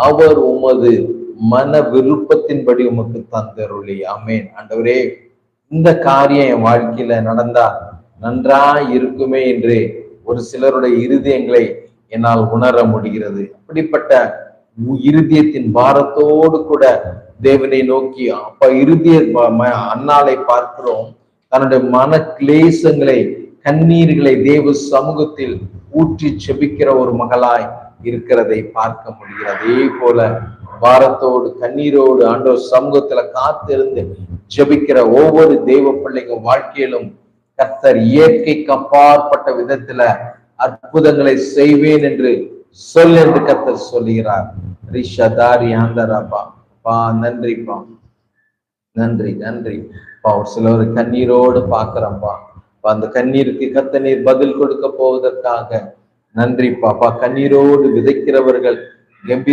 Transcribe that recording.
அவர் உமது மன விருப்பத்தின்படி உமக்கு தந்தருளி. ஆமேன். ஆண்டவரே, இந்த காரியம் என் வாழ்க்கையில நடந்தா நன்றா இருக்குமே என்று ஒரு சிலருடைய இருதயங்களை என்னால் உணர முடிகிறது. அப்படிப்பட்ட இருதயத்தின் பாரத்தோடு கூட தேவனை நோக்கி அப்ப இருதய அன்னாலை பார்க்கிறோம். தன்னுடைய மன கிளேசங்களை, கண்ணீர்களை தேவ சமூகத்தில் ஊற்றி செபிக்கிற ஒரு மகளாய் இருக்கிறதை பார்க்க முடிகிறது. அதே போல பாரத்தோடு கண்ணீரோடு ஆண்டவர் சமூகத்துல காத்திருந்து ஜெபிக்கிற ஒவ்வொரு தெய்வ பிள்ளைங்க வாழ்க்கையிலும் கர்த்தர் இயற்கைக்கு அப்பாற்பட்ட விதத்துல அற்புதங்களை செய்வேன் என்று சொல் என்று கர்த்தர் சொல்லுகிறார். ரிஷதாரி ஆந்தராப்பா பா, நன்றிப்பா, நன்றி நன்றி பா. ஒரு சிலர் கண்ணீரோடு பாக்குறப்பா, அந்த கண்ணீருக்கு கர்த்தர் நீர் பதில் கொடுக்க போவதற்காக நன்றிப்பா. கண்ணீரோடு விதைக்கிறவர்கள் கம்பீர